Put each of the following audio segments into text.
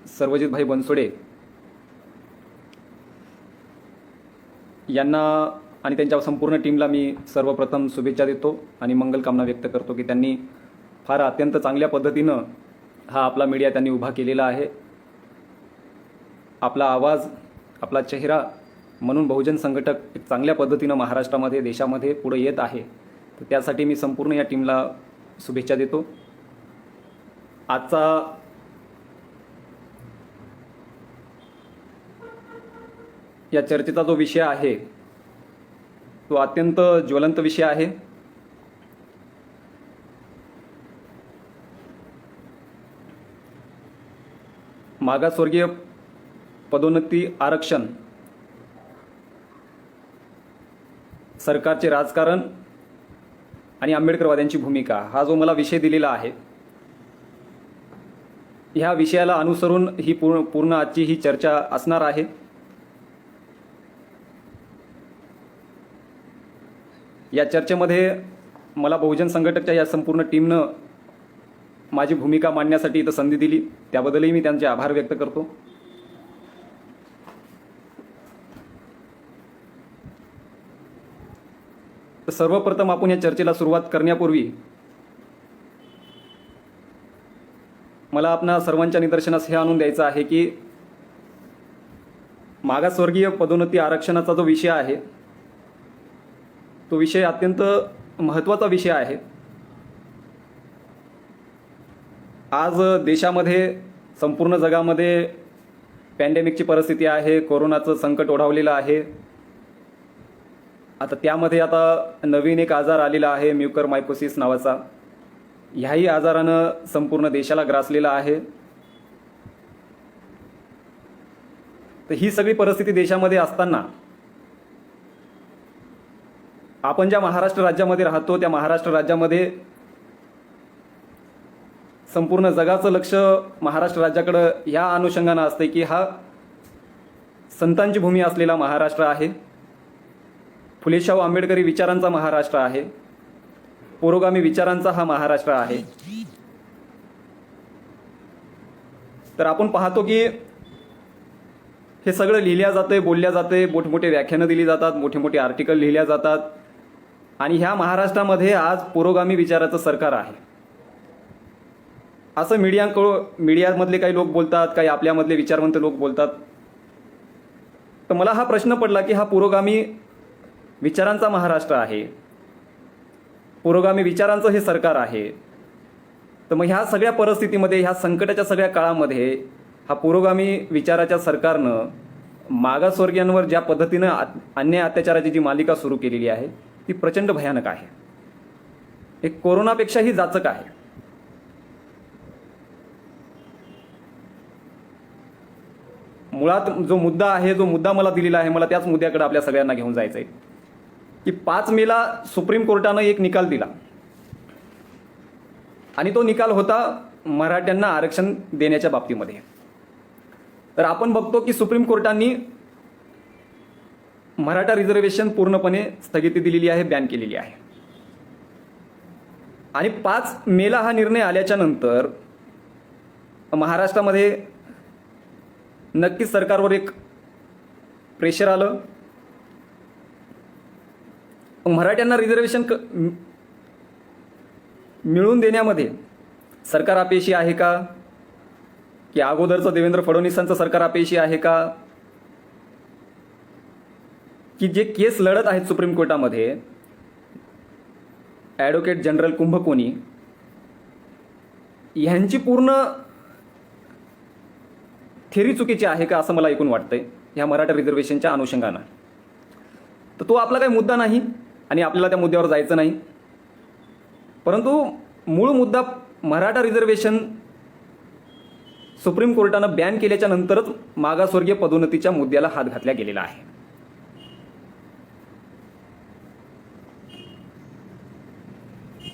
सर्वजितभाई बनसोडे यांना आणि त्यांच्या संपूर्ण टीमला मी सर्वप्रथम शुभेच्छा देतो आणि मंगलकामना व्यक्त करतो की त्यांनी फार अत्यंत चांगल्या पद्धतीनं हा आपला मीडिया त्यांनी उभा केलेला आहे. आपला आवाज, आपला चेहरा म्हणून बहुजन संघटक एक चांगल्या पद्धतीनं महाराष्ट्रामध्ये, देशामध्ये पुढे येत आहे. तर त्यासाठी मी संपूर्ण या टीमला शुभेच्छा देतो. आजचा या चर्चेचा जो विषय आहे तो अत्यंत ज्वलंत विषय आहे. मागासवर्गीय पदोन्नती आरक्षण, सरकारचे राजकारण आणि आंबेडकरवाद्यांची भूमिका, हा जो मला विषय दिलेला आहे, ह्या विषयाला अनुसरून ही पूर्ण आजची ही चर्चा असणार आहे. या चर्चेमध्ये मला बहुजन संघटकच्या या संपूर्ण टीमनं माझी भूमिका मांडण्यासाठी इथं संधी दिली, त्याबद्दलही मी त्यांचे आभार व्यक्त करतो. तर सर्वप्रथम आपण या चर्चेला सुरुवात करण्यापूर्वी मला आपणा सर्वांच्या निदर्शनास हे आणून द्यायचं आहे की मागासवर्गीय पदोन्नती आरक्षणाचा जो विषय आहे तो विषय अत्यंत महत्त्वाचा विषय आहे. आज देशामध्ये, संपूर्ण जगामध्ये पॅन्डेमिकची परिस्थिती आहे, कोरोनाचं संकट ओढावलेलं आहे. आता नवीन एक आजार आलेला आहे, म्युकरमायकोसिस नावाचा. ह्याही आजारानं संपूर्ण देशाला ग्रासलेला आहे. तर ही सगळी परिस्थिती देशामध्ये असताना आपण ज्या महाराष्ट्र राज्यामध्ये राहतो त्या महाराष्ट्र राज्यामध्ये संपूर्ण जगाचं लक्ष महाराष्ट्र राज्याकडं ह्या अनुषंगानं असते की हा संतांची भूमी असलेला महाराष्ट्र आहे, फुले शाहू आंबेडकरी विचारांचा महाराष्ट्र आहे, पुरोगामी विचारांचा हा महाराष्ट्र आहे. तर आपण पाहतो की हे सगळं लिहिल्या जातंय, बोलल्या जाते, मोठमोठे व्याख्यानं दिली जातात, मोठे मोठे आर्टिकल लिहिल्या जातात. आणि ह्या महाराष्ट्रामध्ये आज पुरोगामी विचाराचं सरकार आहे असं मीडियामधले काही लोक बोलतात, काही आपल्यामधले विचारवंत लोक बोलतात. तर मला हा प्रश्न पडला की हा पुरोगामी विचारांचा महाराष्ट्र आहे, पुरोगामी विचारांचं हे सरकार आहे. तर मग ह्या सगळ्या परिस्थितीमध्ये, ह्या संकटाच्या सगळ्या काळामध्ये हा पुरोगामी विचाराच्या सरकारनं मागासवर्गीयांवर ज्या पद्धतीनं अन्याय अत्याचाराची जी मालिका सुरू केलेली आहे ती प्रचंड भयानक आहे, एक कोरोनापेक्षाही जाचक आहे. मुळात जो मुद्दा आहे, जो मुद्दा मला दिलेला आहे, मला त्याच मुद्द्याकडे आपल्या सगळ्यांना घेऊन जायचं आहे की 5 मेला सुप्रीम कोर्टानं एक निकाल दिला आणि तो निकाल होता मराठ्यांना आरक्षण देण्याच्या बाबतीमध्ये. तर आपण बघतो की सुप्रीम कोर्टाने मराठा रिझर्वेशन पूर्णपणे स्थगिती दिलेली आहे, बॅन केलेली आहे. आणि 5 मेला हा निर्णय आल्याच्या नंतर महाराष्ट्रामध्ये नक्कीच सरकारवर एक प्रेशर आलं. मराठ्यांना रिझर्वेशन मिळवून देण्यामध्ये सरकार अपयशी आहे का, की अगोदरचं देवेंद्र फडणवीसांचं सरकार अपयशी आहे का, की जे केस लढत आहेत सुप्रीम कोर्टामध्ये ॲडव्होकेट जनरल कुंभकोणी यांची पूर्ण थेरी चुकीची आहे का असं मला ऐकून वाटतंय ह्या मराठा रिझर्वेशनच्या अनुषंगानं. तर तो आपला काही मुद्दा नाही आणि आपल्याला त्या मुद्द्यावर जायचं नाही. परंतु मूळ मुद्दा मराठा रिझर्वेशन सुप्रीम कोर्टानं बॅन केल्याच्या नंतरच मागासवर्गीय पदोन्नतीच्या मुद्द्याला हात घातला गेलेला आहे.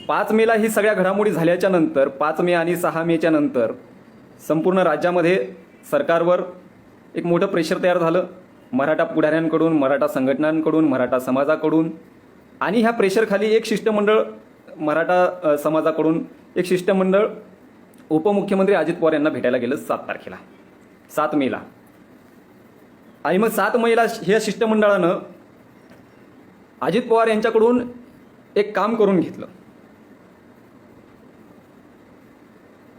पाच मेला ही सगळ्या घडामोडी झाल्याच्या नंतर 5 मे आणि 6 मेच्या नंतर संपूर्ण राज्यामध्ये सरकारवर एक मोठं प्रेशर तयार झालं, मराठा पुढाऱ्यांकडून, मराठा संघटनांकडून, मराठा समाजाकडून. आणि ह्या प्रेशरखाली एक शिष्टमंडळ, मराठा समाजाकडून एक शिष्टमंडळ उपमुख्यमंत्री अजित पवार यांना भेटायला गेलं 7 तारखेला. 7 मेला. आणि मग 7 मेला ह्या शिष्टमंडळानं अजित पवार यांच्याकडून एक काम करून घेतलं.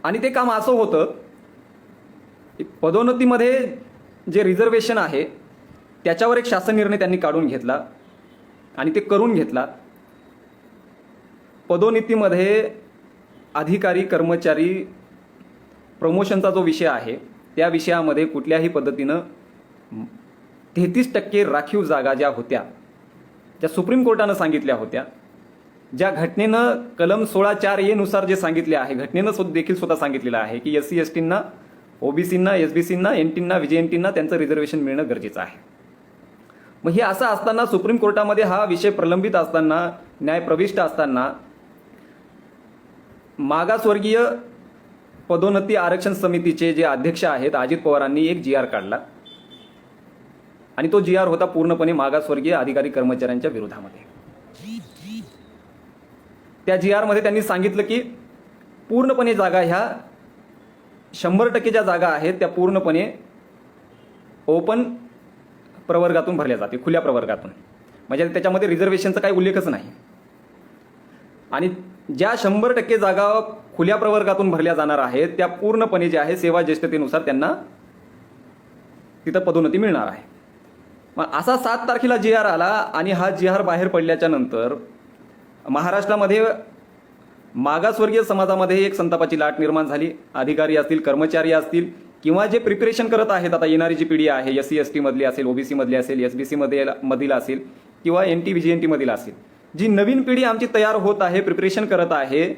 आणि ते काम असं होतं की पदोन्नतीमध्ये जे रिझर्वेशन आहे त्याच्यावर एक शासन निर्णय त्यांनी काढून घेतला आणि ते करून घेतला. पदोन्नतीमध्ये अधिकारी कर्मचारी प्रमोशनचा जो विषय आहे त्या विषयामध्ये कुठल्याही पद्धतीनं 33% राखीव जागा ज्या होत्या, ज्या सुप्रीम कोर्टानं सांगितल्या होत्या, ज्या घटनेनं कलम 16(4)A नुसार जे सांगितले आहे, घटनेनं देखील स्वतः सांगितलेलं आहे की SC STंना, OBCंना, SBCंना, NTंना, VJNTंना त्यांचं रिझर्वेशन मिळणं गरजेचं आहे. मग हे असं असताना सुप्रीम कोर्टामध्ये हा विषय प्रलंबित असताना, न्याय प्रविष्ट असताना मागासवर्गीय पदोन्नती आरक्षण समितीचे जे अध्यक्ष आहेत अजित पवारांनी एक GR काढला आणि तो GR होता पूर्णपणे मागासवर्गीय अधिकारी कर्मचाऱ्यांच्या विरोधामध्ये. त्या GR मध्ये त्यांनी सांगितलं की पूर्णपणे जागा ह्या 100% ज्या जागा आहेत त्या पूर्णपणे ओपन प्रवर्गातून भरल्या जाते, खुल्या प्रवर्गातून. म्हणजे त्याच्यामध्ये रिझर्वेशनचा काही उल्लेखच नाही. आणि ज्या 100% जागा खुल्या प्रवर्गातून भरल्या जाणार आहेत त्या पूर्णपणे जे आहे सेवा ज्येष्ठतेनुसार त्यांना तिथं पदोन्नती मिळणार आहे. मग असा 7 तारखेला GR आला आणि हा GR बाहेर पडल्याच्या नंतर महाराष्ट्रामध्ये मागासवर्गीय समाजामध्ये एक संतापाची लाट निर्माण झाली. अधिकारी असतील, कर्मचारी असतील किंवा जे प्रिपरेशन करत आहेत, आता येणारी जी पिढी आहे SC ST मधली असेल, OBC मधली असेल, SBC मधील असेल किंवा NT VJNT मधील असेल, जी नवीन पिढी आमची तयार होत आहे, प्रिपरेशन करत आहे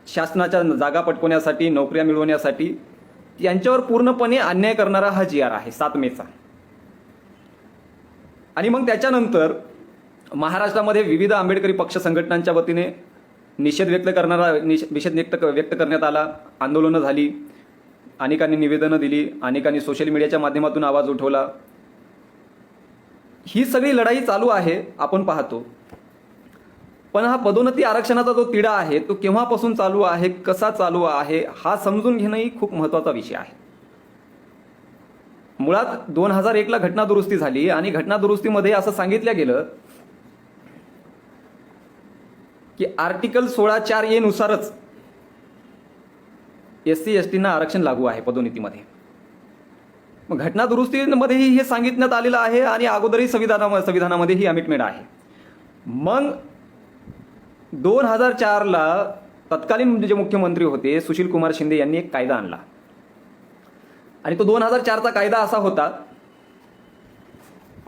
शासनाच्या जागा पटकवण्यासाठी, नोकऱ्या मिळवण्यासाठी, यांच्यावर पूर्णपणे अन्याय करणारा हा GR आहे 7 मेचा. आणि मग त्याच्यानंतर महाराष्ट्रामध्ये विविध आंबेडकरी पक्ष संघटनांच्या वतीने निषेध व्यक्त करण्यात आला. आंदोलनं झाली, अनेकांनी निवेदनं दिली, अनेकांनी सोशल मीडियाच्या माध्यमातून आवाज उठवला. ही सगळी लढाई चालू आहे आपण पाहतो. पण हा पदोन्नती आरक्षणाचा जो तिढा आहे तो केव्हापासून चालू आहे, कसा चालू आहे, हा समजून घेणंही खूप महत्त्वाचा विषय आहे. मुळात 2001ला घटना दुरुस्ती झाली आणि घटना दुरुस्तीमध्ये असं सांगितलं गेलं की आर्टिकल 16(4)A नुसारच SC STंना आरक्षण लागू आहे पदोन्नतीमध्ये. मग घटना दुरुस्तीमध्येही हे सांगितण्यात आलेलं आहे आणि अगोदरही संविधानामध्ये ही अमेंडमेंट आहे. मग 2004ला तत्कालीन जे मुख्यमंत्री होते सुशील कुमार शिंदे यांनी एक कायदा आणला आणि तो 2004चा कायदा असा होता,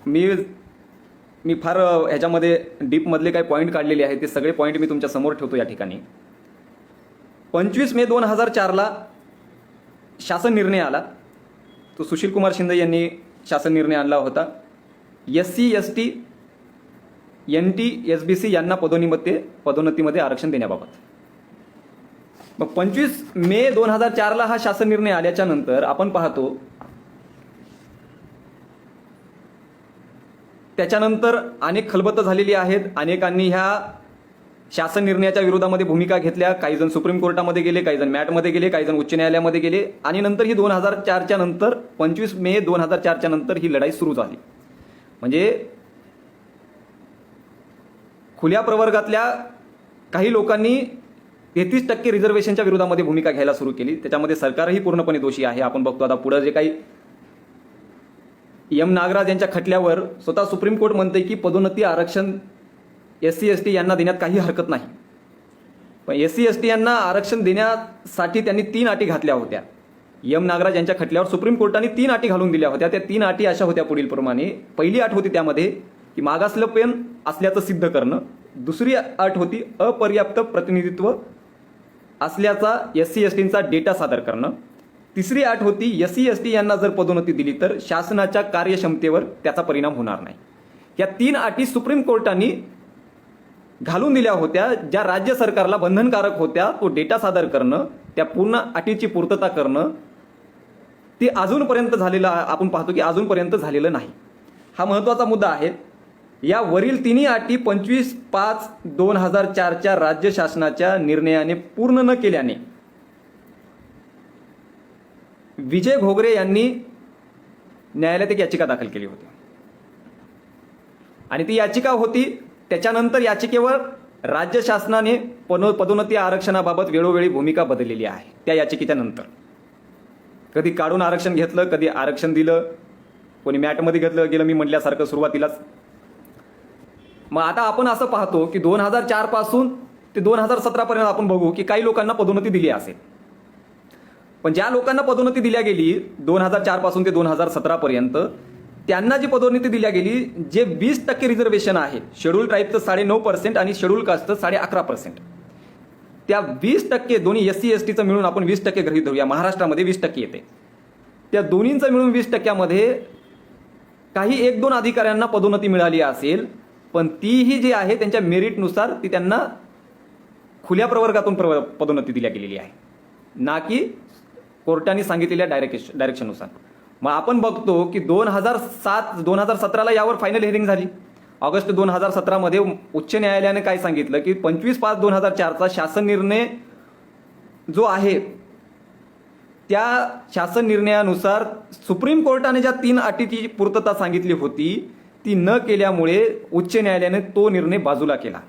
मी फार ह्याच्यामध्ये डीपमधले काही पॉईंट काढलेले आहेत, ते सगळे पॉईंट मी तुमच्या समोर ठेवतो या ठिकाणी. 25 मे 2004ला शासन निर्णय आला. तो सुशील कुमार शिंदे यांनी शासन निर्णय आणला होता. SC ST NT SBC यांना पदोन्नतीमध्ये आरक्षण देण्याबाबत. मग 25 मे 2004ला हा शासन निर्णय आल्याच्या नंतर आपण पाहतो त्याच्यानंतर अनेक खलबतं झालेली आहेत. अनेकांनी ह्या शासन निर्णयाच्या विरोधामध्ये भूमिका घेतल्या. काही जण सुप्रीम कोर्टामध्ये गेले, काही जण मॅटमध्ये गेले, काही जण उच्च न्यायालयामध्ये गेले आणि नंतर ही 2004च्या नंतर 25 मे 2004च्या नंतर ही लढाई सुरू झाली. म्हणजे खुल्या प्रवर्गातल्या काही लोकांनी 33% रिझर्वेशनच्या विरोधामध्ये भूमिका घ्यायला सुरू केली. त्याच्यामध्ये सरकारही पूर्णपणे दोषी आहे. आपण बघतो आता पुढे जे काही M नागराज यांच्या खटल्यावर स्वतः सुप्रीम कोर्ट म्हणते की पदोन्नती आरक्षण SC ST यांना देण्यात काही हरकत नाही. पण SC ST यांना आरक्षण देण्यासाठी त्यांनी 3 अटी घातल्या होत्या. M नागराज यांच्या खटल्यावर सुप्रीम कोर्टाने 3 अटी घालून दिल्या होत्या. त्या 3 अटी अशा होत्या पुढील प्रमाणे. पहिली अट होती त्यामध्ये की मागासलेपण असल्याचं सिद्ध करणं. दुसरी अट होती अपर्याप्त प्रतिनिधित्व असल्याचा SC STंचा डेटा सादर करणं. तिसरी अट होती SC ST यांना जर पदोन्नती दिली तर शासनाच्या कार्यक्षमतेवर त्याचा परिणाम होणार नाही. या 3 अटी सुप्रीम कोर्टाने घालून दिल्या होत्या, ज्या राज्य सरकारला बंधनकारक होत्या. तो डेटा सादर करणं, त्या पूर्ण अटीची पूर्तता करणं, ते अजूनपर्यंत झालेलं आपण पाहतो की अजूनपर्यंत झालेलं नाही. हा महत्त्वाचा मुद्दा आहे. या वरील 3 अटी 25/5/2004च्या राज्य शासनाच्या निर्णयाने पूर्ण न केल्याने विजय घोगरे यांनी न्यायालयात एक याचिका दाखल केली होती आणि ती याचिका होती, त्याच्यानंतर याचिकेवर राज्य शासनाने पदोन्नती आरक्षणाबाबत वेळोवेळी भूमिका बदललेली आहे. त्या याचिकेच्या नंतर कधी काढून आरक्षण घेतलं, कधी आरक्षण दिलं, कोणी मॅटमध्ये घेतलं गेलं, मी म्हटल्यासारखं सुरुवातीलाच. मग आता आपण असं पाहतो की 2004 पासून ते 2017 पर्यंत आपण बघू की काही लोकांना पदोन्नती दिली असेल, पण ज्या लोकांना पदोन्नती दिल्या गेली 2004 पासून ते 2017 पर्यंत, त्यांना जी पदोन्नती दिल्या गेली, जे 20% रिझर्वेशन आहे, शेड्यूल ट्राईबचं 9.5% आणि शेड्यूल कास्टचं 11.5%, त्या 20% दोन्ही SC STचं मिळून आपण 20% गृहीत धरूया, महाराष्ट्रामध्ये 20% येते, त्या दोन्हींचं मिळून 20%मध्ये काही 1-2 अधिकाऱ्यांना पदोन्नती मिळाली असेल, पण तीही जी आहे त्यांच्या मेरिटनुसार ती त्यांना खुल्या प्रवर्गातून पदोन्नती दिल्या गेलेली आहे, ना की कोर्टाने सांगितलेल्या डायरेक्शननुसार. मग आपण बघतो की 2017ला यावर फायनल हिअरिंग झाली. ऑगस्ट 2017 मध्ये उच्च न्यायालयाने काय सांगितलं की 25/5/2004चा शासन निर्णय जो आहे, त्या शासन निर्णयानुसार सुप्रीम कोर्टाने ज्या 3 अटीची पूर्तता सांगितली होती ती न केल्यामुळे उच्च न्यायालयाने तो निर्णय बाजूला केला.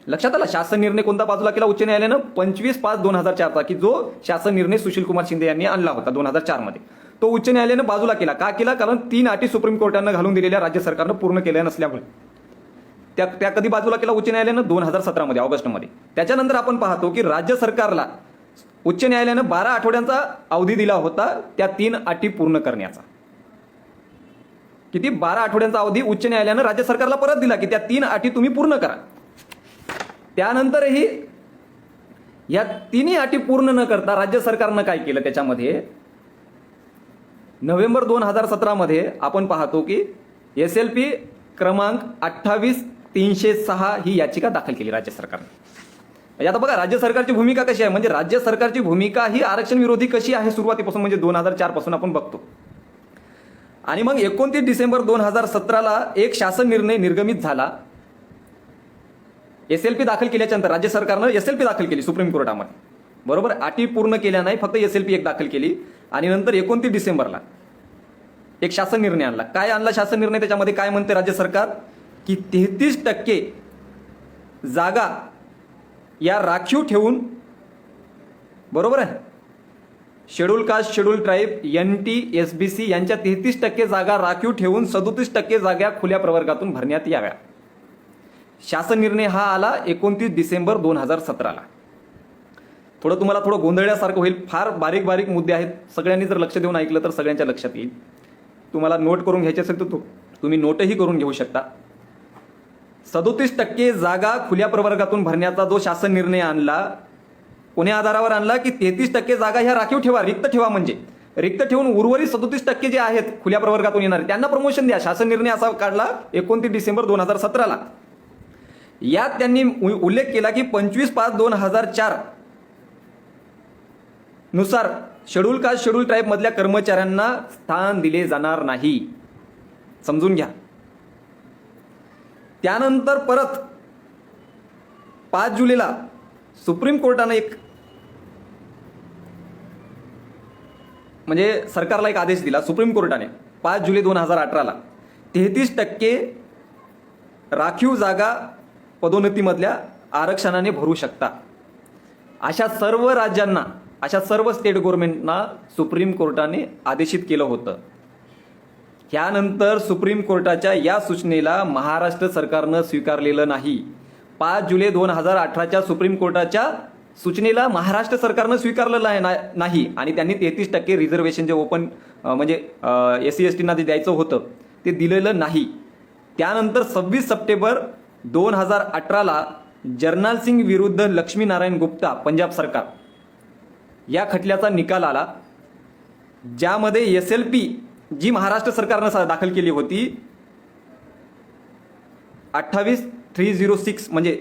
लक्षात आला शासन निर्णय कोणता बाजूला केला उच्च न्यायालयानं? 25/5/2004चा, की जो शासन निर्णय सुशीलकुमार शिंदे यांनी आणला होता 2004 मध्ये, तो उच्च न्यायालयानं बाजूला केला. का केला? कारण 3 अटी सुप्रीम कोर्टानं घालून दिलेल्या राज्य सरकारनं पूर्ण केल्या नसल्यामुळे. त्या कधी बाजूला केला उच्च न्यायालयानं? 2017 मध्ये, ऑगस्टमध्ये. त्याच्यानंतर आपण पाहतो की राज्य सरकारला उच्च न्यायालयानं 12 आठवड्यांचा अवधी दिला होता त्या 3 अटी पूर्ण करण्याचा. किती? 12 आठवड्यांचा अवधी उच्च न्यायालयानं राज्य सरकारला परत दिला की त्या 3 अटी तुम्ही पूर्ण करा. त्यानंतरही या 3 अटी पूर्ण न करता राज्य सरकारनं काय केलं? त्याच्यामध्ये नोव्हेंबर 2017 मध्ये आपण पाहतो की SLP क्रमांक 28-306 ही याचिका दाखल केली राज्य सरकारने. म्हणजे आता बघा राज्य सरकारची भूमिका कशी आहे, म्हणजे राज्य सरकारची भूमिका ही आरक्षण विरोधी कशी आहे सुरुवातीपासून, म्हणजे 2004 पासून आपण बघतो. आणि मग 29 डिसेंबर 2017ला एक शासन निर्णय निर्गमित झाला. SLP दाखल केल्याच्या नंतर राज्य सरकारनं SLP दाखल केली सुप्रीम कोर्टामध्ये, बरोबर. अटी पूर्ण केल्या नाही, फक्त SLP एक दाखल केली. आणि नंतर 29 डिसेंबरला एक शासन निर्णय आणला. काय आणला शासन निर्णय? त्याच्यामध्ये काय म्हणते राज्य सरकार की 33% जागा या राखीव ठेवून, बरोबर आहे, schedule caste, schedule tribe, NT, SBC यांच्या 33% जागा राखीव ठेवून 37% जागा खुल्या प्रवर्गातून भरण्यात याव्या. शासन निर्णय हा आला 29 डिसेंबर 2017ला. तुम्हाला थोडं गोंधळल्यासारखं होईल, फार बारीक बारीक मुद्दे आहेत. सगळ्यांनी जर लक्ष देऊन ऐकलं तर सगळ्यांच्या लक्षात येईल. तुम्हाला नोट करून घ्यायचे असेल तर तुम्ही नोटही करून घेऊ शकता. 37% जागा खुल्या प्रवर्गातून भरण्याचा जो शासन निर्णय आणला, कोण्या आधारावर आणला की 33% जागा ह्या राखीव ठेवा, रिक्त ठेवा, म्हणजे रिक्त ठेवून उर्वरित 37% जे आहेत खुल्या प्रवर्गातून येणारे त्यांना प्रमोशन द्या. शासन निर्णय असा काढला 29 डिसेंबर 2017ला. यात त्यांनी उल्लेख केला की 25/5/2004 नुसार शेड्यूल कास्ट, शेड्यूल ट्राईब मधल्या कर्मचाऱ्यांना स्थान दिले जाणार नाही. समजून घ्या. त्यानंतर परत 5 जुलैला सुप्रीम कोर्टानं एक, म्हणजे सरकारला एक आदेश दिला सुप्रीम कोर्टाने 5 जुलै 2018ला 33% राखीव जागा पदोन्नतीमधल्या आरक्षणाने भरू शकता. अशा सर्व राज्यांना, अशा सर्व स्टेट गव्हर्नमेंटना सुप्रीम कोर्टाने आदेशित केलं होतं. त्यानंतर सुप्रीम कोर्टाच्या या सूचनेला महाराष्ट्र सरकारनं स्वीकारलेलं नाही. 5 जुलै 2018च्या सुप्रीम कोर्टाच्या सूचनेला महाराष्ट्र सरकारनं स्वीकारलेलं नाही आणि त्यांनी 33% रिझर्वेशन जे ओपन म्हणजे SC STना जे द्यायचं होतं ते दिलेलं नाही. त्यानंतर 26 सप्टेंबर 2018ला जर्नल सिंग विरुद्ध लक्ष्मीनारायण गुप्ता पंजाब सरकार या खटल्याचा निकाल आला, ज्यामध्ये SLP जी महाराष्ट्र सरकारनं दाखल केली होती 28306 म्हणजे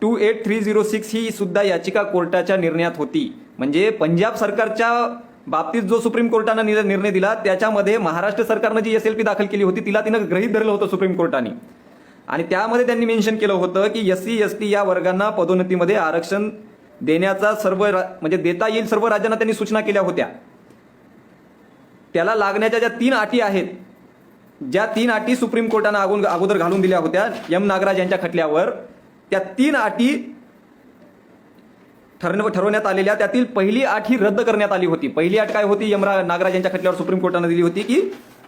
28306 ही सुद्धा याचिका कोर्टाच्या निर्णयात होती. म्हणजे पंजाब सरकारच्या बाबतीत जो सुप्रीम कोर्टानं निर्णय दिला त्याच्यामध्ये महाराष्ट्र सरकारनं जी SLP दाखल केली होती तिनं गृहीत धरलं होतं सुप्रीम कोर्टाने. आणि त्यामध्ये त्यांनी मेन्शन केलं होतं की SC ST या वर्गांना पदोन्नतीमध्ये आरक्षण देण्याचा म्हणजे देता येईल सर्व राज्यांना त्यांनी सूचना केल्या होत्या. त्याला लागण्याच्या ज्या 3 अटी आहेत, ज्या 3 अटी सुप्रीम कोर्टानं अगोदर घालून दिल्या होत्या एम नागराज यांच्या खटल्यावर, त्या 3 अटी ठरवण्यात आलेल्या, त्यातील पहिली अट ही रद्द करण्यात आली होती. पहिली अट काय होती? नागराज यांच्या खटल्यावर सुप्रीम कोर्टानं दिली होती की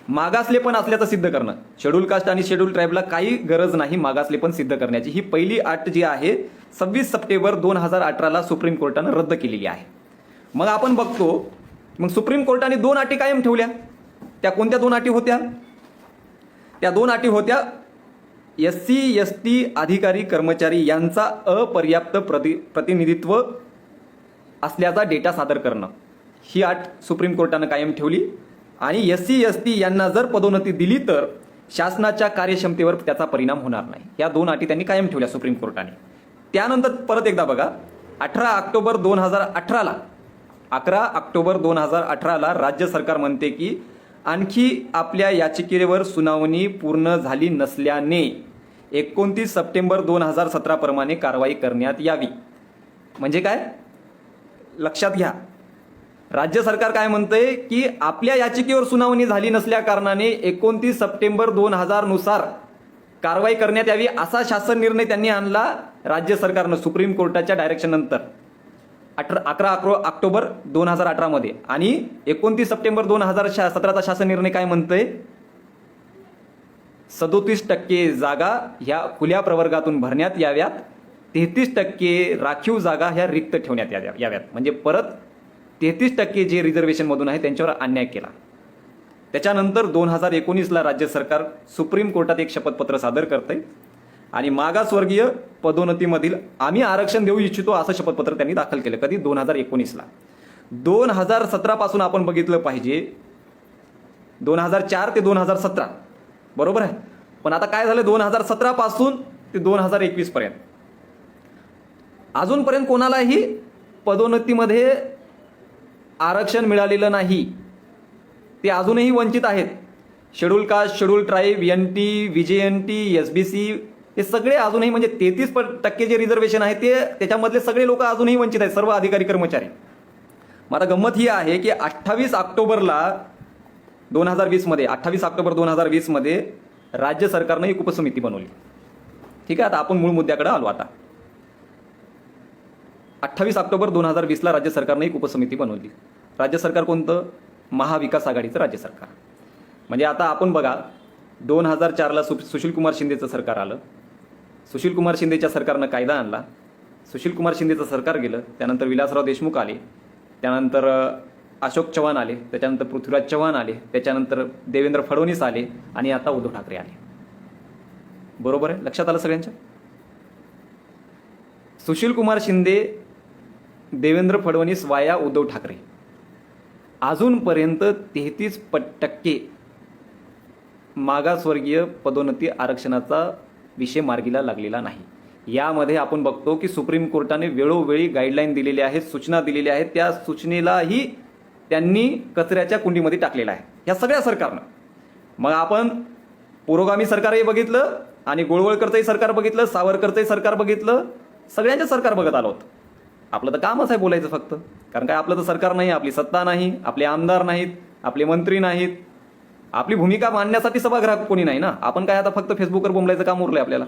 मागासलेपण असल्याचं सिद्ध करणं. शेड्यूल कास्ट आणि शेड्यूल ट्राईबला काही गरज नाही मागासलेपण सिद्ध करण्याची. ही पहिली अट जी आहे 26 सप्टेंबर 2018ला सुप्रीम कोर्टानं रद्द केलेली आहे. मग आपण बघतो, मग सुप्रीम कोर्टाने 2 अटी कायम ठेवल्या. त्या कोणत्या 2 अटी होत्या? त्या 2 अटी होत्या SC ST अधिकारी कर्मचारी यांचा अपर्याप्त प्रतिनिधित्व असल्याचा डेटा सादर करणं. ही अट सुप्रीम कोर्टानं कायम ठेवली. आणि SC ST यांना जर पदोन्नती दिली तर शासनाच्या कार्यक्षमतेवर त्याचा परिणाम होणार नाही. या 2 अटी त्यांनी कायम ठेवल्या सुप्रीम कोर्टाने. त्यानंतर परत एकदा बघा, 18 ऑक्टोबर 2018ला राज्य सरकार म्हणते की आणखी आपल्या याचिकेवर सुनावणी पूर्ण झाली नसल्याने 29 सप्टेंबर 2017 प्रमाणे कारवाई करण्यात यावी. म्हणजे काय? लक्षात घ्या, राज्य सरकार काय म्हणतंय की आपल्या याचिकेवर सुनावणी झाली नसल्या कारणाने 29 सप्टेंबर 2000 नुसार कारवाई करण्यात यावी असा शासन निर्णय त्यांनी आणला राज्य सरकारनं सुप्रीम कोर्टाच्या डायरेक्शन नंतर 11 ऑक्टोबर 2018 मध्ये. आणि 29 सप्टेंबर 2017चा शासन निर्णय काय म्हणतोय? 37% जागा ह्या खुल्या प्रवर्गातून भरण्यात याव्यात, 33% राखीव जागा ह्या रिक्त ठेवण्यात याव्यात. म्हणजे परत 33% जे रिझर्वेशन मधून आहे त्यांच्यावर अन्याय केला. त्याच्यानंतर 2019ला राज्य सरकार सुप्रीम कोर्टात एक शपथपत्र सादर करते आणि मागासवर्गीय पदोन्नतीमधील आम्ही आरक्षण देऊ इच्छितो असं शपथपत्र त्यांनी दाखल केलं. कधी? 2019ला. 2017 पासून आपण बघितलं पाहिजे, 2004 ते 2017 बरोबर आहे. पण आता काय झालं? 2017 पासून ते 2021 पर्यंत अजूनपर्यंत कोणालाही पदोन्नतीमध्ये आरक्षण मिळालेलं नाही. ते अजूनही वंचित आहेत. Schedule caste, schedule tribe, NT, VJNT, SBC हे सगळे अजूनही, म्हणजे 33% जे रिझर्वेशन आहे ते त्याच्यामधले सगळे लोक अजूनही वंचित आहेत, सर्व अधिकारी कर्मचारी. मग आता गंमत ही आहे की 28 ऑक्टोबर 2020 मध्ये राज्य सरकारनं एक उपसमिती बनवली. ठीक आहे, आता आपण मूळ मुद्द्याकडे आलो. आता 28 ऑक्टोबर 2020ला राज्य सरकारनं एक उपसमिती बनवली. राज्य सरकार कोणतं? महाविकास आघाडीचं राज्य सरकार. म्हणजे आता आपण बघा, 2004ला सुशीलकुमार शिंदेचं सरकार आलं. सुशीलकुमार शिंदेच्या सरकारनं कायदा आणला. सुशीलकुमार शिंदेचं सरकार गेलं. त्यानंतर विलासराव देशमुख आले. त्यानंतर अशोक चव्हाण आले. त्याच्यानंतर पृथ्वीराज चव्हाण आले. त्याच्यानंतर देवेंद्र फडणवीस आले. आणि आता उद्धव ठाकरे आले. बरोबर आहे? लक्षात आलं सगळ्यांच्या? सुशीलकुमार शिंदे, देवेंद्र फडणवीस वाया उद्धव ठाकरे. अजूनपर्यंत 33% मागासवर्गीय पदोन्नती आरक्षणाचा विषय मार्गीला लागलेला नाही. यामध्ये आपण बघतो की सुप्रीम कोर्टाने वेळोवेळी गाईडलाईन दिलेल्या आहेत, सूचना दिलेल्या आहेत. त्या सूचनेलाही त्यांनी कचऱ्याच्या कुंडीमध्ये टाकलेला आहे या सगळ्या सरकारनं. मग आपण पुरोगामी सरकारही बघितलं आणि गोळवळकरचंही सरकार बघितलं, सावरकरचंही सरकार बघितलं, सगळ्यांचे सरकार बघत आलो होतो. आपलं तर कामच आहे बोलायचं फक्त. कारण काय, आपलं तर सरकार नाही, आपली सत्ता नाही, आपले आमदार नाहीत, आपले मंत्री नाहीत, आपली भूमिका मांडण्यासाठी सभागृहात कोणी नाही ना. आपण काय आता फक्त फेसबुकवर बोंबलायचं काम उरलंय आपल्याला.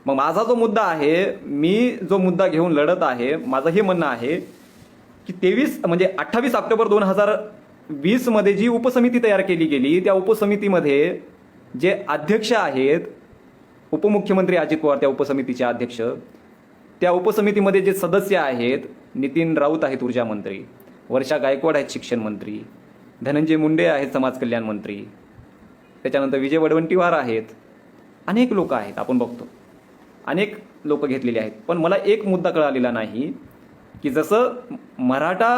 मग माझा जो मुद्दा आहे, मी जो मुद्दा घेऊन लढत आहे, माझं हे म्हणणं आहे की 28 ऑक्टोबर 2020 मध्ये जी उपसमिती तयार केली गेली, त्या उपसमितीमध्ये जे अध्यक्ष आहेत, उपमुख्यमंत्री अजित पवार त्या उपसमितीचे अध्यक्ष, त्या उपसमितीमध्ये जे सदस्य आहेत, नितीन राऊत आहेत ऊर्जा मंत्री, वर्षा गायकवाड आहेत शिक्षण मंत्री, धनंजय मुंडे आहेत समाज कल्याण मंत्री, त्याच्यानंतर विजय वडवंटीवार आहेत, अनेक लोक आहेत. आपण बघतो अनेक लोक घेतलेले आहेत. पण मला एक मुद्दा कळालेला नाही की जसं मराठा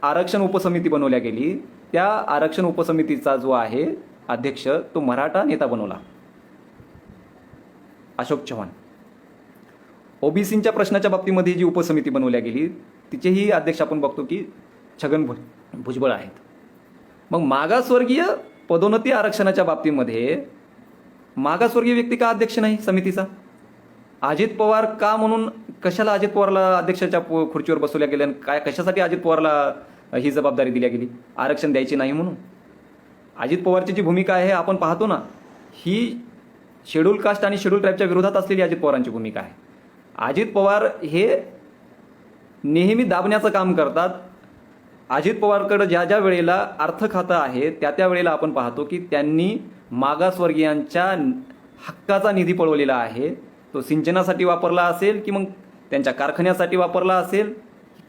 आरक्षण उपसमिती बनवल्या गेली, त्या आरक्षण उपसमितीचा जो आहे अध्यक्ष, तो मराठा नेता बनवला अशोक चव्हाण. ओबीसींच्या प्रश्नाच्या बाबतीमध्ये जी उपसमिती बनवल्या गेली तिचेही अध्यक्ष आपण बघतो की छगन भुजबळ आहेत. मग मागासवर्गीय पदोन्नती आरक्षणाच्या बाबतीमध्ये मागासवर्गीय व्यक्ती का अध्यक्ष नाही समितीचा? अजित पवार का? म्हणून कशाला अजित पवारला अध्यक्षाच्या खुर्चीवर बसवल्या गेल्या? काय, कशासाठी अजित पवारला ही जबाबदारी दिली गेली आरक्षण द्यायची नाही म्हणून. अजित पवारची जी भूमिका आहे आपण पाहतो ना, ही शेड्यूल कास्ट आणि शेड्यूल ट्राईबच्या विरोधात असलेली अजित पवारांची भूमिका आहे. अजित पवार हे नेहमी दाबण्याचं काम करतात. अजित पवारकडं ज्या ज्या वेळेला अर्थ खातं आहे त्या वेळेला आपण पाहतो की त्यांनी मागासवर्गीयांच्या हक्काचा निधी पळवलेला आहे. तो सिंचनासाठी वापरला असेल की मग त्यांच्या कारखान्यासाठी वापरला असेल,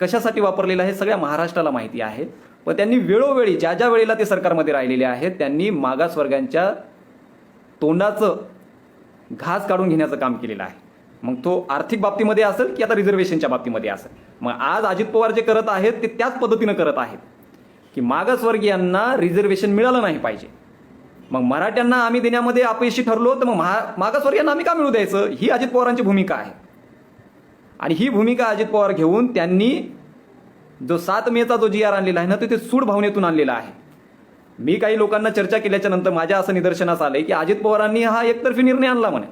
कशासाठी वापरलेला आहे सगळ्या महाराष्ट्राला माहिती आहे. पण त्यांनी वेळोवेळी ज्या ज्या वेळेला ते सरकारमध्ये राहिलेले आहेत त्यांनी मागासवर्गांच्या तोंडाचं घास काढून घेण्याचं काम केलेलं आहे. मग तो आर्थिक बाबतीमध्ये असेल की आता रिझर्वेशनच्या बाबतीमध्ये असेल. मग आज अजित पवार जे करत आहेत ते त्याच पद्धतीनं करत आहेत की मागासवर्गीयांना रिझर्वेशन मिळालं नाही पाहिजे. मग मराठ्यांना आम्ही देण्यामध्ये अपयशी ठरलो तर मग मागासवर्गीयांना आम्ही का मिळू द्यायचं, ही अजित पवारांची भूमिका आहे. आणि ही भूमिका अजित पवार घेऊन त्यांनी जो 7 मेचा जो GR आणलेला आहे ना, तो ते सूड भावनेतून आणलेला आहे. मी काही लोकांना चर्चा केल्याच्या नंतर माझ्या असं निदर्शनास आलंय की अजित पवारांनी हा एकतर्फी निर्णय आणला म्हणे.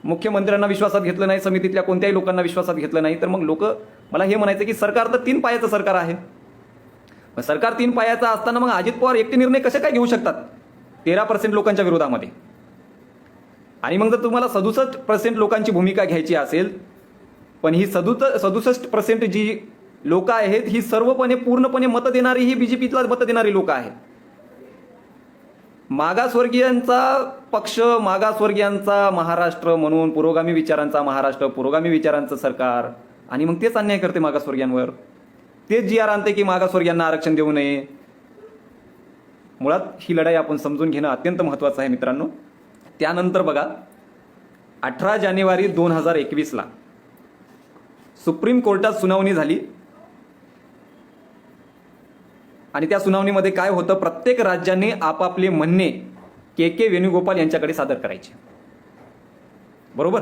मुख्यमंत्र्यांना विश्वासात घेतलं नाही, समितीतल्या कोणत्याही लोकांना विश्वासात घेतलं नाही. तर मग लोक मला हे म्हणायचं की सरकार तर 3 पायाचं सरकार आहे. मग सरकार 3 पायाचं असताना मग अजित पवार एकटे निर्णय कसे काय घेऊ शकतात 13% लोकांच्या विरोधामध्ये. आणि मग जर तुम्हाला 67% लोकांची भूमिका घ्यायची असेल, पण ही 67% जी लोक आहेत ही सर्वपणे पूर्णपणे मतं देणारी ही बीजेपीला मतं देणारी लोक आहेत. मागासवर्गीयांचा पक्ष, मागासवर्गीयांचा महाराष्ट्र म्हणून पुरोगामी विचारांचा महाराष्ट्र, पुरोगामी विचारांचं सरकार, आणि मग तेच अन्याय करते मागासवर्गीयांवर. तेच GR आणते की मागासवर्गीयांना आरक्षण देऊ नये. मुळात ही लढाई आपण समजून घेणं अत्यंत महत्त्वाचं आहे मित्रांनो. त्यानंतर बघा 18 जानेवारी 2021ला सुप्रीम कोर्टात सुनावणी झाली. आणि त्या सुनावणीमध्ये काय होतं, प्रत्येक राज्याने आपापले म्हणणे के वेणुगोपाल यांच्याकडे सादर करायचे. बरोबर.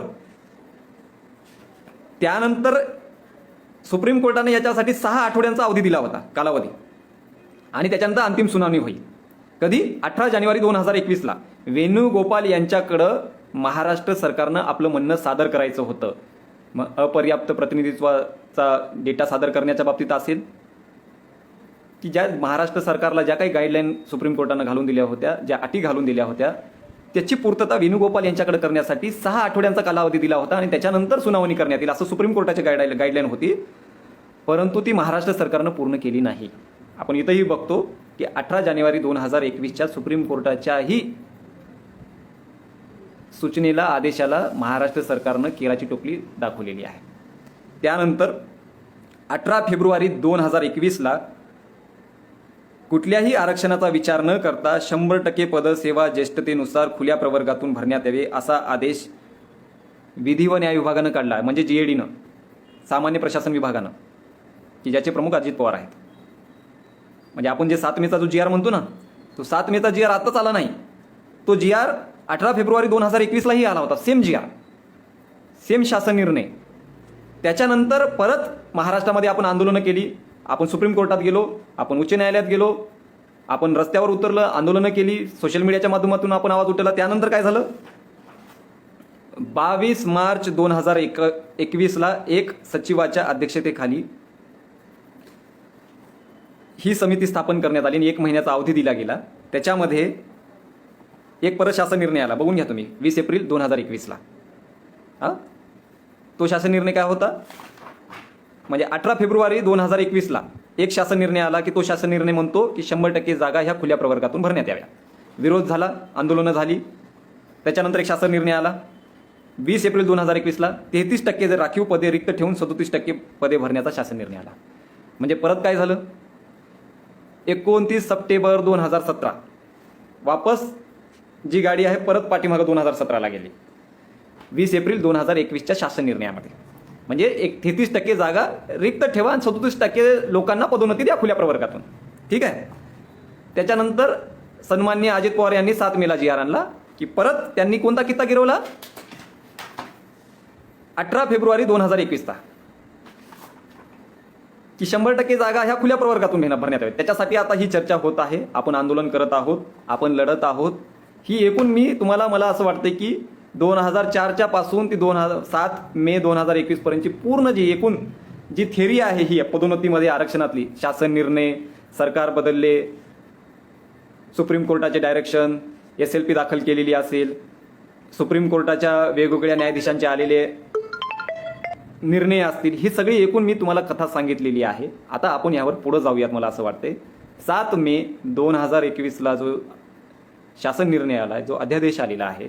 त्यानंतर सुप्रीम कोर्टाने याच्यासाठी 6 आठवड्यांचा अवधी दिला होता, कालावधी. आणि त्याच्यानंतर अंतिम सुनावणी होईल कधी, 18 जानेवारी 2021ला. वेणुगोपाल यांच्याकडं महाराष्ट्र सरकारनं आपलं म्हणणं सादर करायचं होतं. मग अपर्याप्त प्रतिनिधित्वाचा डेटा सादर करण्याच्या बाबतीत असेल की ज्या महाराष्ट्र सरकारला ज्या काही गाईडलाईन सुप्रीम कोर्टानं घालून दिल्या होत्या, ज्या अटी घालून दिल्या होत्या, त्याची पूर्तता वेणुगोपाल यांच्याकडे करण्यासाठी 6 आठवड्यांचा कालावधी दिला होता. आणि त्याच्यानंतर सुनावणी करण्यात येईल असं सुप्रीम कोर्टाची गाईडलाईन होती. परंतु ती महाराष्ट्र सरकारनं पूर्ण केली नाही. आपण इथंही बघतो की 18 जानेवारी 2021च्या सुप्रीम कोर्टाच्याही सूचनेला, आदेशाला महाराष्ट्र सरकारनं केराची टोपली दाखवलेली आहे. त्यानंतर 18 फेब्रुवारी 2021ला कुठल्याही आरक्षणाचा विचार न करता 100% पद सेवा ज्येष्ठतेनुसार खुल्या प्रवर्गातून भरण्यात यावे असा आदेश विधी व न्याय विभागानं काढला, म्हणजे GADनं, सामान्य प्रशासन विभागानं, की ज्याचे प्रमुख अजित पवार आहेत. म्हणजे आपण जे 7 मेचा जो GR म्हणतो ना, तो 7 मेचा GR आत्ताच आला नाही. तो GR 18 फेब्रुवारी 2021लाही आला होता. सेम GR, सेम शासन निर्णय. त्याच्यानंतर परत महाराष्ट्रामध्ये आपण आंदोलनं केली. आपण सुप्रीम कोर्टात गेलो, आपण उच्च न्यायालयात गेलो, आपण रस्त्यावर उतरलं, आंदोलनं केली, सोशल मीडियाच्या माध्यमातून आपण आवाज उठवला. त्यानंतर काय झालं, 22 मार्च 2021ला एक सचिवाच्या अध्यक्षतेखाली ही समिती स्थापन करण्यात आली आणि 1 महिन्याचा अवधी दिला गेला. त्याच्यामध्ये एक परत शासन निर्णय आला, बघून घ्या तुम्ही, 20 एप्रिल 2021ला. तो शासन निर्णय काय होता, म्हणजे 18 फेब्रुवारी 2021ला एक शासन निर्णय आला की तो शासन निर्णय म्हणतो की 100% जागा ह्या खुल्या प्रवर्गातून भरण्यात याव्या. विरोध झाला, आंदोलनं झाली. त्याच्यानंतर एक शासन निर्णय आला 20 एप्रिल 2021ला, 33% जर राखीव पदे रिक्त ठेवून 37% पदे भरण्याचा शासन निर्णय आला. म्हणजे परत काय झालं, 29 सप्टेंबर 2017 वापस जी गाडी आहे परत पाठीमागं 2017ला गेली 20 एप्रिल 2021च्या शासन निर्णयामध्ये. म्हणजे 33% जागा रिक्त ठेवा आणि 37% लोकांना पदोन्नती द्या खुल्या प्रवर्गातून. ठीक आहे. त्याच्यानंतर सन्माननीय अजित पवार यांनी 7 मेला GR आणला की परत त्यांनी कोणता किस्सा गिरवला, 18 फेब्रुवारी 2021चा, की 100% जागा ह्या खुल्या प्रवर्गातून भरण्यात याव्यात. त्याच्यासाठी आता ही चर्चा होत आहे, आपण आंदोलन करत आहोत, आपण लढत आहोत. ही एकूण मला असं वाटतं की 2004च्या पासून ती 7 मे 2021 पर्यंतची पूर्ण जी एकूण जी थेरी आहे ही पदोन्नतीमध्ये आरक्षणातली, शासन निर्णय, सरकार बदलले, सुप्रीम कोर्टाचे डायरेक्शन, SLP दाखल केलेली असेल, सुप्रीम कोर्टाच्या वेगवेगळ्या न्यायाधीशांचे आलेले निर्णय असतील, ही सगळी एकूण मी तुम्हाला कथा सांगितलेली आहे. आता आपण यावर पुढे जाऊयात. मला असं वाटतंय 7 मे 2021ला जो शासन निर्णय आला आहे, जो अध्यादेश आलेला आहे,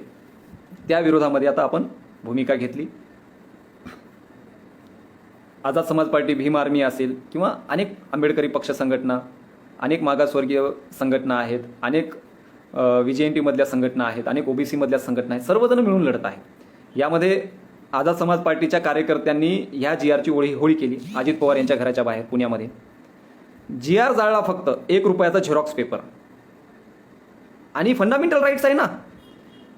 त्या विरोधामध्ये आता आपण भूमिका घेतली. आझाद समाज पार्टी, भीम आर्मी असेल किंवा अनेक आंबेडकरी पक्ष संघटना, अनेक मागासवर्गीय संघटना आहेत, अनेक VJNT मधल्या संघटना आहेत, अनेक OBC मधल्या संघटना आहेत, सर्वजण मिळून लढत आहेत. यामध्ये आझाद समाज पार्टीच्या कार्यकर्त्यांनी ह्या GRची होळी केली अजित पवार यांच्या घराच्या बाहेर पुण्यामध्ये. GR जाळला फक्त 1 रुपयाचा झेरॉक्स पेपर. आणि फंडामेंटल राईट्स आहे ना,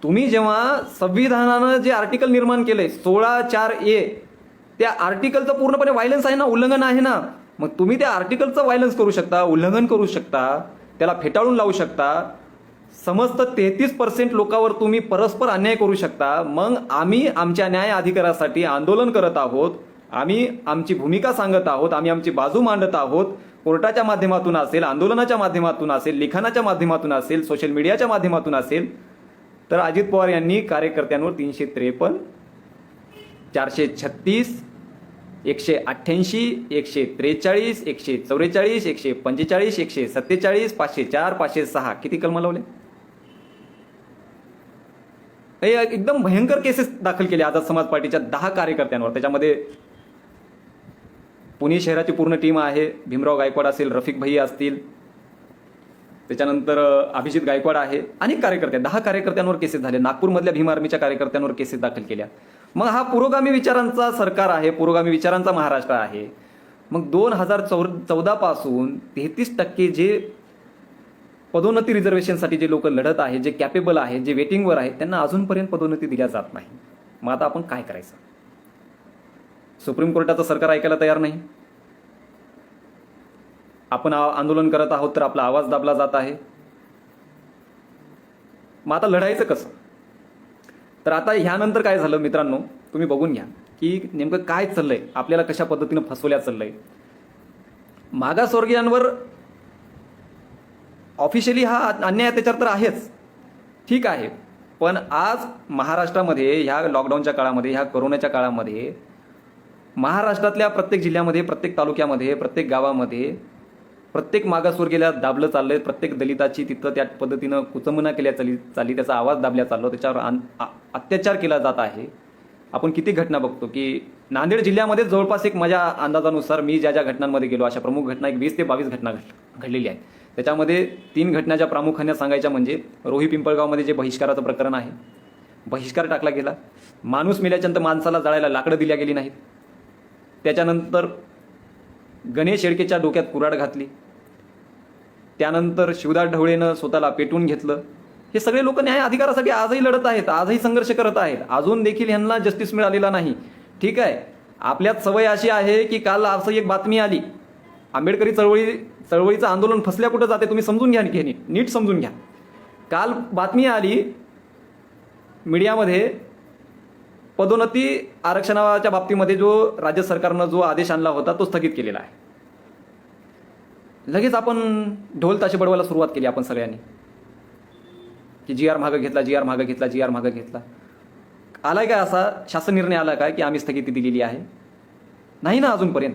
तुम्ही जेव्हा संविधानानं जे आर्टिकल निर्माण केलंय 16(4)A, त्या आर्टिकलचं पूर्णपणे व्हायलन्स आहे ना, उल्लंघन आहे ना. मग तुम्ही त्या आर्टिकलचं व्हायलन्स करू शकता, उल्लंघन करू शकता, त्याला फेटाळून लावू शकता. समस्त 33% लोकांवर तुम्ही परस्पर अन्याय करू शकता. मग आम्ही आमच्या न्याय अधिकारासाठी आंदोलन करत आहोत, आम्ही आमची भूमिका सांगत आहोत, आम्ही आमची बाजू मांडत आहोत. कोर्टाच्या माध्यमातून असेल, आंदोलनाच्या माध्यमातून असेल, लिखाणाच्या माध्यमातून असेल, सोशल मीडियाच्या माध्यमातून असेल. तर अजित पवार यांनी कार्यकर्त्यांवर 353, 436, 188, 143, 144, 145, 147, 504, 506 किती कलम लावले? एकदम भयंकर केसेस दाखल केले आझाद समाज पार्टीच्या 10 कार्यकर्त्यांवर. त्याच्यामध्ये पुणे शहराची पूर्ण टीम आहे. भीमराव गायकवाड असेल, रफिक भैया असतील, त्याच्यानंतर अभिजित गायकवाड आहे, अनेक कार्यकर्ते, 10 कार्यकर्त्यांवर केसेस झाले. नागपूरमधल्या भीम आर्मीच्या कार्यकर्त्यांवर केसेस दाखल केल्या. मग हा पुरोगामी विचारांचा सरकार आहे, पुरोगामी विचारांचा महाराष्ट्र आहे. मग 2014 पासून 33% जे पदोन्नती रिझर्वेशनसाठी जे लोक लढत आहेत, जे कॅपेबल आहेत, जे वेटिंगवर आहेत, त्यांना अजूनपर्यंत पदोन्नती दिल्या जात नाही. मग आता आपण काय करायचं? सुप्रीम कोर्टाचं सरकार ऐकायला तयार नाही. आपण आंदोलन करत आहोत तर आपला आवाज दाबला जात आहे. मग आता लढायचं कसं? तर आता ह्यानंतर काय झालं मित्रांनो, तुम्ही बघून घ्या की नेमकं काय चाललंय, आपल्याला कशा पद्धतीनं फसवल्या चाललंय. मागासवर्गीयांवर ऑफिशियली हा अन्याय अत्याचार तर आहेच, ठीक आहे. पण आज महाराष्ट्रामध्ये ह्या लॉकडाऊनच्या काळामध्ये, ह्या कोरोनाच्या काळामध्ये महाराष्ट्रातल्या प्रत्येक जिल्ह्यामध्ये, प्रत्येक तालुक्यामध्ये, प्रत्येक गावामध्ये प्रत्येक मागासवर्गीयाला दाबलं चाललंय. प्रत्येक दलिताची तिथं त्या पद्धतीनं कुचंबना केल्या चालली, त्याचा आवाज दाबल्या चाललो, त्याच्यावर अत्याचार केला जात आहे. आपण किती घटना बघतो की नांदेड जिल्ह्यामध्ये जवळपास एक माझ्या अंदाजानुसार मी ज्या घटनांमध्ये गेलो, अशा प्रमुख घटना 20 ते 22 घटना घडलेली आहेत. त्याच्यामध्ये 3 घटनाच्या प्रामुख्याने सांगायच्या म्हणजे रोही पिंपळगावमध्ये जे बहिष्काराचं प्रकरण आहे, बहिष्कार टाकला गेला. माणूस मेल्याच्यानंतर माणसाला जाळायला लाकडं दिल्या गेली नाहीत. त्याच्यानंतर गणेश शेळकेच्या डोक्यात कुऱ्हाड घातली. त्यानंतर शिवदास ढवळेनं स्वतःला पेटवून घेतलं. हे सगळे लोक न्याय अधिकारासाठी आजही लढत आहेत, आजही संघर्ष करत आहेत. अजून देखील यांना जस्टिस मिळालेला नाही. ठीक आहे, आपल्यात सवय अशी आहे की काल असं एक बातमी आली, आंबेडकरी चळवळीचं आंदोलन फसल्या कुठं जाते तुम्ही समजून घ्या, नीट समजून घ्या. काल बातमी आली मीडियामध्ये, पदोन्नती आरक्षणाच्या बाबतीमध्ये जो राज्य सरकारनं जो आदेश आणला होता तो स्थगित केलेला आहे. लगेच आपण ढोल ताशे बडवायला सुरुवात केली आपण सगळ्यांनी की GR मागं घेतला, GR मागं घेतला, GR मागं घेतला. आलाय काय असा शासन निर्णय आला काय की आम्ही स्थगिती दिलेली आहे? नाही ना अजूनपर्यंत.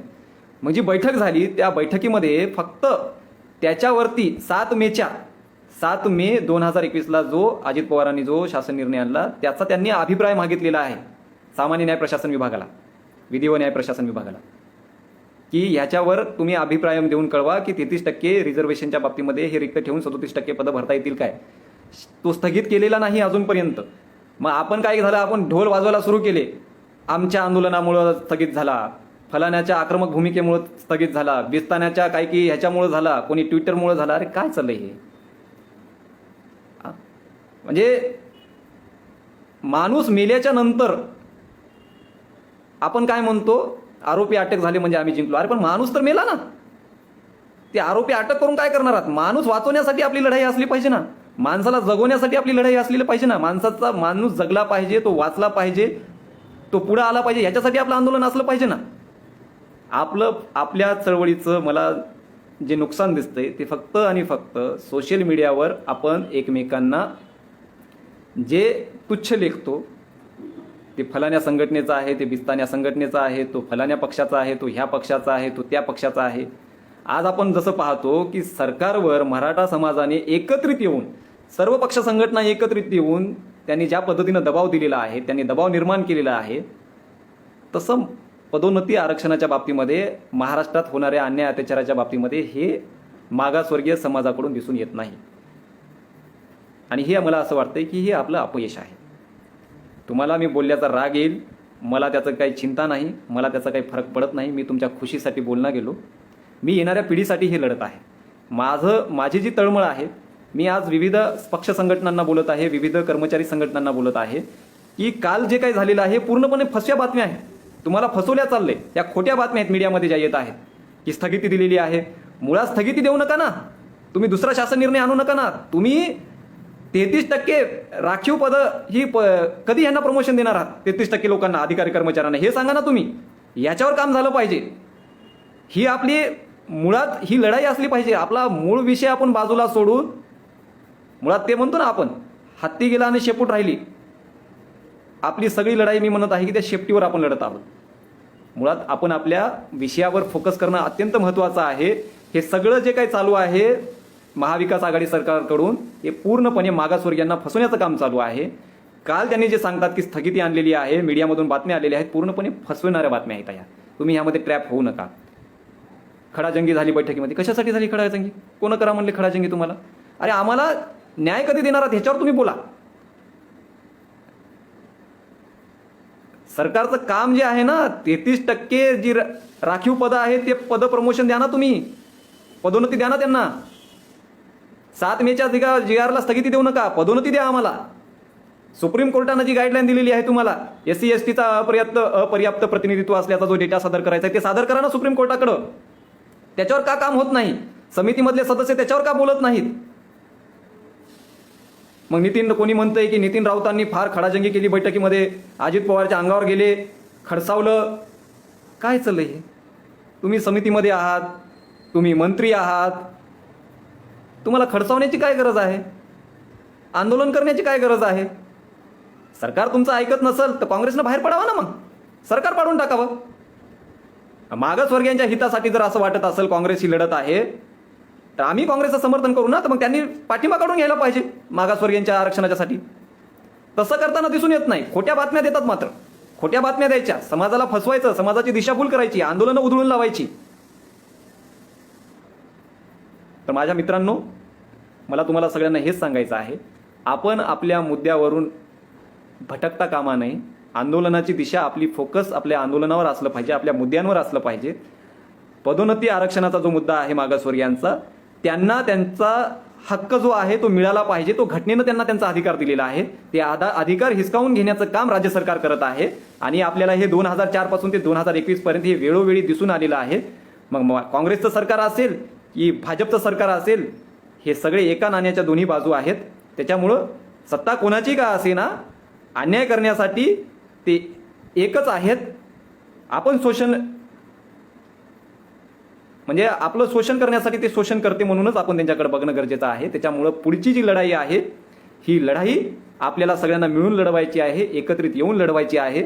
मग जी बैठक झाली त्या बैठकीमध्ये फक्त त्याच्यावरती 7 मे 2021ला जो अजित पवारांनी जो शासन निर्णय आणला त्याचा त्यांनी अभिप्राय मागितलेला आहे सामान्य न्याय प्रशासन विभागाला, विधी व न्याय प्रशासन विभागाला, की ह्याच्यावर तुम्ही अभिप्राय देऊन कळवा की 33% रिझर्वेशनच्या बाबतीमध्ये हे रिक्त ठेवून 37% पदं भरता येतील काय. तो स्थगित केलेला नाही अजूनपर्यंत. मग आपण काय झालं, आपण ढोल वाजवायला सुरू केले, आमच्या आंदोलनामुळं स्थगित झाला, फलाण्याच्या आक्रमक भूमिकेमुळे स्थगित झाला, बिस्ताण्याच्या काय की ह्याच्यामुळे झाला, कोणी ट्विटरमुळे झाला. अरे काय चाललंय हे? म्हणजे माणूस मेल्याच्या नंतर आपण काय म्हणतो, आरोपी अटक झाले म्हणजे आम्ही जिंकलो. अरे पण माणूस तर मेला ना, ते आरोपी अटक करून काय करणार आहात? माणूस वाचवण्यासाठी आपली लढाई असली पाहिजे ना, माणसाला जगवण्यासाठी आपली लढाई असलेली पाहिजे ना. माणूस जगला पाहिजे, तो वाचला पाहिजे, तो पुढे आला पाहिजे, याच्यासाठी आपलं आंदोलन असलं पाहिजे ना. आपल्या चळवळीचं मला जे नुकसान दिसतंय ते फक्त आणि फक्त सोशल मीडियावर आपण एकमेकांना जे तुच्छ लेखतो, ते फलाण्या संघटनेचा आहे, ते बिस्तान्या संघटनेचा आहे, तो फलाण्या पक्षाचा आहे, तो ह्या पक्षाचा आहे, तो त्या पक्षाचा आहे. आज आपण जसं पाहतो की सरकारवर मराठा समाजाने एकत्रित येऊन, सर्व पक्ष संघटना एकत्रित येऊन त्यांनी ज्या पद्धतीनं दबाव दिलेला आहे, त्यांनी दबाव निर्माण केलेला आहे, तसं पदोन्नती आरक्षणाच्या बाबतीमध्ये, महाराष्ट्रात होणाऱ्या अन्याय अत्याचाराच्या बाबतीमध्ये हे मागासवर्गीय समाजाकडून दिसून येत नाही. आणि हे मला असं वाटतंय की हे आपलं अपयश आहे. तुम्हाला मी बोलल्याचा राग येईल, मला त्याचं काही चिंता नाही, मला त्याचा काही फरक पडत नाही. मी तुमच्या खुशीसाठी बोलणं गेलो. मी येणाऱ्या पिढीसाठी हे लढत आहे. माझी जी तळमळ आहे, मी आज विविध पक्ष संघटनांना बोलत आहे, विविध कर्मचारी संघटनांना बोलत आहे की काल जे काही झालेलं आहे पूर्णपणे फसव्या बातम्या आहेत. तुम्हाला फसवल्या चालले, या खोट्या बातम्या आहेत मीडियामध्ये ज्या येत आहेत की स्थगिती दिलेली आहे. मुळात स्थगिती देऊ नका ना, तुम्ही दुसरा शासन निर्णय आणू नका ना. तुम्ही 33% राखीव पदं ही कधी यांना प्रमोशन देणार आहात? 33% लोकांना, अधिकारी कर्मचाऱ्यांना हे सांगा ना तुम्ही. याच्यावर काम झालं पाहिजे. ही आपली मुळात ही लढाई असली पाहिजे. आपला मूळ विषय आपण बाजूला सोडून, मुळात ते म्हणतो ना आपण, हत्ती गेला आणि शेपूट राहिली. आपली सगळी लढाई मी म्हणत आहे की त्या शेपटीवर आपण लढत आहोत. मुळात आपण आपल्या विषयावर फोकस करणं अत्यंत महत्त्वाचं आहे. हे सगळं जे काही चालू आहे महाविकास आघाडी सरकारकडून, हे पूर्णपणे मागासवर्गीयांना फसवण्याचं काम चालू आहे. काल त्यांनी जे सांगतात की स्थगिती आणलेली आहे, मीडियामधून बातम्या आलेल्या आहेत, पूर्णपणे फसवणाऱ्या बातम्या आहेत या. तुम्ही यामध्ये ट्रॅप होऊ नका. खडाजंगी झाली बैठकीमध्ये. कशासाठी झाली खडाजंगी? कोण करा म्हणले खडाजंगी तुम्हाला? अरे आम्हाला न्याय कधी देणार आहात ह्याच्यावर तुम्ही बोला. सरकारचं काम जे आहे ना, 33% जी राखीव पदं आहेत ते पद प्रमोशन द्या ना तुम्ही, पदोन्नती द्या ना त्यांना. 7 मेच्या जिगारला स्थगिती देऊ नका, पदोन्नती द्या आम्हाला. सुप्रीम कोर्टानं जी गाईडलाईन दिलेली आहे तुम्हाला, SC STचा अपर्याप्त प्रतिनिधित्व असल्याचा जो डेटा सादर करायचा आहे ते सादर करा ना सुप्रीम कोर्टाकडं. त्याच्यावर का काम होत नाही? समितीमधले सदस्य त्याच्यावर का बोलत नाहीत? मग कोणी म्हणतंय की नितीन राऊतांनी फार खडाजंगी केली बैठकीमध्ये, अजित पवारच्या अंगावर गेले, खडसावलं. काय चाललंय हे? तुम्ही समितीमध्ये आहात, तुम्ही मंत्री आहात, तुम्हाला खडसावण्याची काय गरज आहे? आंदोलन करण्याची काय गरज आहे? सरकार तुमचं ऐकत नसेल तर काँग्रेसनं बाहेर पडावं ना, मग सरकार पाडून टाकावं. मागासवर्गीयांच्या हितासाठी जर असं वाटत असेल काँग्रेस ही लढत आहे, तर आम्ही काँग्रेसचं समर्थन करू ना. तर मग त्यांनी पाठिंबा काढून घ्यायला पाहिजे मागासवर्गीयांच्या आरक्षणाच्यासाठी. तसं करताना दिसून येत नाही. खोट्या बातम्या देतात, मात्र खोट्या बातम्या द्यायच्या, समाजाला फसवायचं, समाजाची दिशाभूल करायची, आंदोलनं उधळून लावायची. तर माझ्या मित्रांनो, मला तुम्हाला सगळ्यांना हेच सांगायचं आहे, आपण आपल्या मुद्द्यावरून भटकता कामा नये. आंदोलनाची दिशा, आपली फोकस आपल्या आंदोलनावर असलं पाहिजे, आपल्या मुद्द्यांवर असलं पाहिजे. पदोन्नती आरक्षणाचा जो मुद्दा आहे मागासवर्गीयांचा, त्यांना त्यांचा हक्क जो आहे तो मिळाला पाहिजे. तो घटनेनं त्यांना त्यांचा अधिकार दिलेला आहे. ते अधिकार हिसकावून घेण्याचं काम राज्य सरकार करत आहे. आणि आपल्याला हे 2004 पासून ते 2021 पर्यंत हे वेळोवेळी दिसून आलेलं आहे. मग काँग्रेसचं सरकार असेल की भाजपचं सरकार असेल, हे सगळे एका नाण्याच्या दोन्ही बाजू आहेत. त्याच्यामुळं सत्ता कोणाची का असेना, अन्याय करण्यासाठी ते एकच आहेत. आपण म्हणजे आपलं शोषण करण्यासाठी ते शोषण करते, म्हणूनच आपण त्यांच्याकडे बघणं गरजेचं आहे. त्याच्यामुळं पुढची जी लढाई आहे, ही लढाई आपल्याला सगळ्यांना मिळून लढवायची आहे, एकत्रित येऊन लढवायची आहे.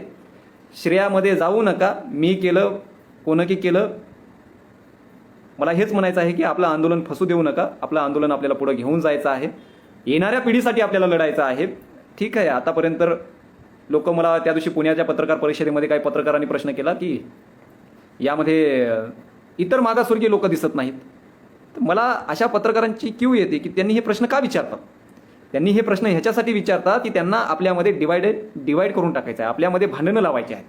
श्रेयामध्ये जाऊ नका, मी केलं, कोणकी केलं. मला हेच म्हणायचं आहे की आपलं आंदोलन फसू देऊ नका. आपलं आंदोलन आपल्याला पुढे घेऊन जायचं आहे. येणाऱ्या पिढीसाठी आपल्याला लढायचं आहे. ठीक आहे, आतापर्यंत लोक, मला त्या दिवशी पुण्याच्या पत्रकार परिषदेमध्ये काही पत्रकारांनी प्रश्न केला की यामध्ये इतर मागासवर्गीय लोक दिसत नाहीत. तर मला अशा पत्रकारांची क्यू येते की त्यांनी हे प्रश्न का विचारतात. त्यांनी हे प्रश्न ह्याच्यासाठी विचारतात की त्यांना आपल्यामध्ये डिवाइड करून टाकायचं आहे, आपल्यामध्ये भांडणं लावायची आहेत.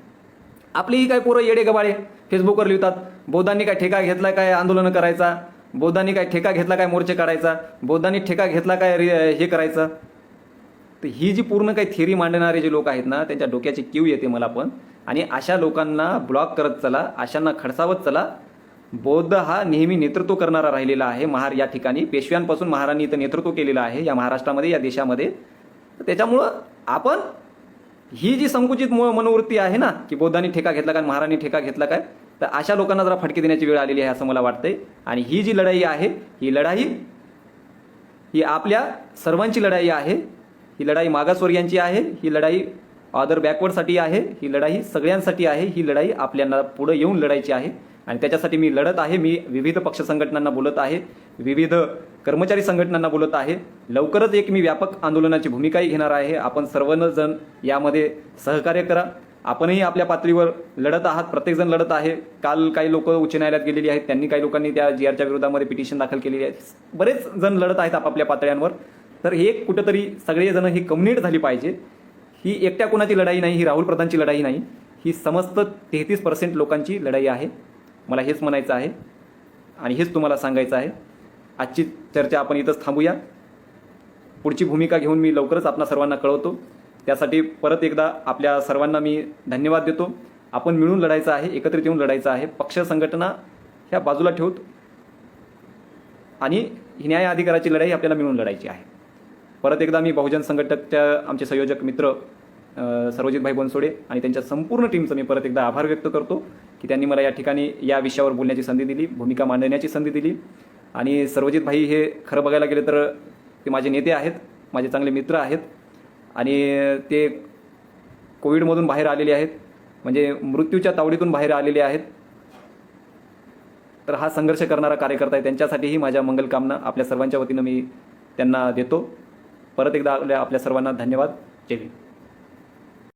आपली ही काय पोरं येडे गबाळे फेसबुकवर लिहितात, बौद्धांनी काय ठेका घेतला काय आंदोलन करायचा, बौद्धांनी काय ठेका घेतला काय मोर्चे काढायचा, बौद्धांनी ठेका घेतला काय हे करायचं. तर ही जी पूर्ण काही थिअरी मांडणारे जे लोक आहेत ना, त्यांच्या डोक्याची क्यू येते मला पण. आणि अशा लोकांना ब्लॉक करत चला, अशांना खडसावत चला. बौद्ध हा नेहमी नेतृत्व करणारा राहिलेला आहे. या ठिकाणी पेशव्यांपासून महारांनी इथं नेतृत्व केलेलं आहे या महाराष्ट्रामध्ये, या देशामध्ये. त्याच्यामुळं आपण ही जी संकुचित मनोवृत्ती आहे ना की बौद्धांनी ठेका घेतला काय, महारांनी ठेका घेतला काय, तर अशा लोकांना जरा फटके देण्याची वेळ आलेली आहे असं मला वाटतंय. आणि ही जी लढाई आहे, ही लढाई ही आपल्या सर्वांची लढाई आहे. ही लढाई मागासवर्गीयांची आहे, ही लढाई ऑदर बॅकवर्डसाठी आहे, ही लढाई सगळ्यांसाठी आहे. ही लढाई आपल्याला पुढे येऊन लढायची आहे आणि त्याच्यासाठी मी लढत आहे. मी विविध पक्ष संघटनांना बोलत आहे, विविध कर्मचारी संघटनांना बोलत आहे. लवकरच एक मी व्यापक आंदोलनाची भूमिकाही घेणार आहे. आपण सर्वजण यामध्ये सहकार्य करा. आपणही आपल्या पातळीवर लढत आहात, प्रत्येकजण लढत आहे. काल काही लोक उच्च न्यायालयात गेलेली आहेत, त्यांनी काही लोकांनी त्या GRच्या विरोधामध्ये पिटिशन दाखल केलेली आहे. बरेच जण लढत आहेत आपापल्या पातळ्यांवर. तर हे कुठंतरी सगळेजण ही कम्युनिट झाली पाहिजे. ही एकट्या कोणाची लढाई नाही, ही राहुल प्रधानची लढाई नाही, ही समस्त 33% लोकांची लढाई आहे. मला हेच म्हणायचं आहे आणि हेच तुम्हाला सांगायचं आहे. आजची चर्चा आपण इथंच थांबूया. पुढची भूमिका घेऊन मी लवकरच आपणा सर्वांना कळवतो. त्यासाठी परत एकदा आपल्या सर्वांना मी धन्यवाद देतो. आपण मिळून लढायचं आहे, एकत्रित येऊन लढायचं आहे. पक्ष संघटना ह्या बाजूला ठेवत आणि ही न्याय अधिकाराची लढाई आपल्याला मिळून लढायची आहे. परत एकदा मी बहुजन संघटकच्या आमचे संयोजक मित्र सर्वजितभाई बनसोडे आणि त्यांच्या संपूर्ण टीमचं मी परत एकदा आभार व्यक्त करतो की त्यांनी मला या ठिकाणी या विषयावर बोलण्याची संधी दिली, भूमिका मांडण्याची संधी दिली. आणि सर्वजितभाई हे खरं बघायला गेलं तर ते माझे नेते आहेत, माझे चांगले मित्र आहेत आणि ते कोविडमधून बाहेर आलेले आहेत, म्हणजे मृत्यूच्या तावडीतून बाहेर आलेले आहेत. तर हा संघर्ष करणारा कार्यकर्ता आहे, त्यांच्यासाठीही माझ्या मंगलकामना आपल्या सर्वांच्या वतीनं मी त्यांना देतो. परत एकदा आपल्या सर्वांना धन्यवाद. जय भीम.